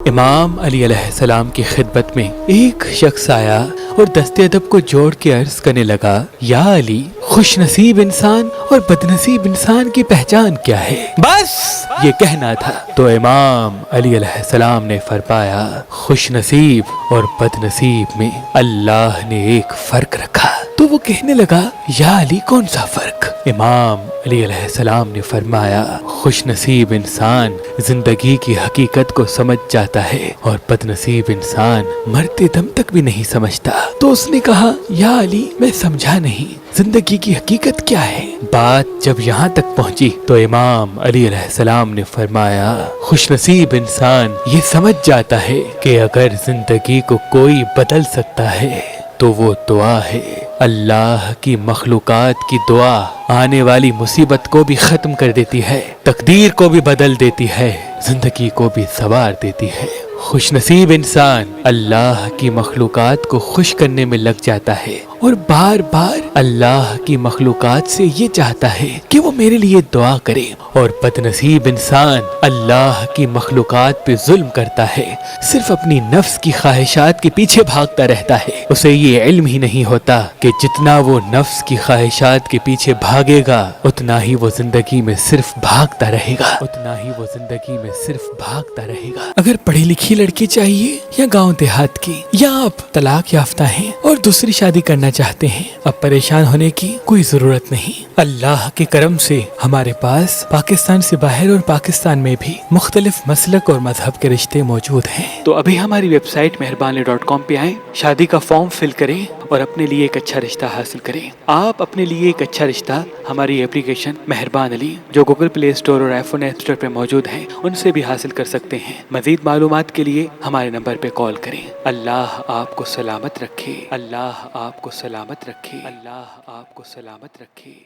امام علی علیہ السلام کی خدمت میں ایک شخص آیا اور دست ادب کو جوڑ کے عرض کرنے لگا، یا علی، خوش نصیب انسان اور بد نصیب انسان کی پہچان کیا ہے؟ بس یہ کہنا تھا تو امام علی علیہ السلام نے فرمایا، خوش نصیب اور بد نصیب میں اللہ نے ایک فرق رکھا۔ تو وہ کہنے لگا، یا علی، کون سا فرق؟ امام علی علیہ السلام نے فرمایا، خوش نصیب انسان زندگی کی حقیقت کو سمجھ جاتا ہے اور بد نصیب انسان مرتے دم تک بھی نہیں سمجھتا۔ تو اس نے کہا، یا علی، میں سمجھا نہیں، زندگی کی حقیقت کیا ہے؟ بات جب یہاں تک پہنچی تو امام علی علیہ السلام نے فرمایا، خوش نصیب انسان یہ سمجھ جاتا ہے کہ اگر زندگی کو کوئی بدل سکتا ہے تو وہ دعا ہے۔ اللہ کی مخلوقات کی دعا آنے والی مصیبت کو بھی ختم کر دیتی ہے، تقدیر کو بھی بدل دیتی ہے، زندگی کو بھی سنوار دیتی ہے۔ خوش نصیب انسان اللہ کی مخلوقات کو خوش کرنے میں لگ جاتا ہے اور بار بار اللہ کی مخلوقات سے یہ چاہتا ہے کہ وہ میرے لیے دعا کرے، اور بد نصیب انسان اللہ کی مخلوقات پہ ظلم کرتا ہے، صرف اپنی نفس کی خواہشات کے پیچھے بھاگتا رہتا ہے۔ اسے یہ علم ہی نہیں ہوتا کہ جتنا وہ نفس کی خواہشات کے پیچھے بھاگے گا اتنا ہی وہ زندگی میں صرف بھاگتا رہے گا، اتنا ہی وہ زندگی میں صرف بھاگتا رہے گا۔ اگر پڑھی لکھی لڑکی چاہیے یا گاؤں دیہات کی، یا آپ طلاق یافتہ ہیں اور دوسری شادی کرنا چاہتے ہیں، اب پریشان ہونے کی کوئی ضرورت نہیں۔ اللہ کے کرم سے ہمارے پاس پاکستان سے باہر اور پاکستان میں بھی مختلف مسلک اور مذہب کے رشتے موجود ہیں۔ تو ابھی ہماری ویب سائٹ مہربان.com پہ آئیں، شادی کا فارم فل کریں اور اپنے لیے ایک اچھا رشتہ حاصل کریں۔ آپ اپنے لیے ایک اچھا رشتہ ہماری اپلیکیشن مہربان علی، جو گوگل پلے اسٹور اور آئی فون ایپ اسٹور پہ موجود ہے، ان سے بھی حاصل کر سکتے ہیں۔ مزید معلومات کے لیے ہمارے نمبر پہ کال کریں۔ اللہ آپ کو سلامت رکھے، اللہ آپ کو سلامت رکھے، اللہ آپ کو سلامت رکھے۔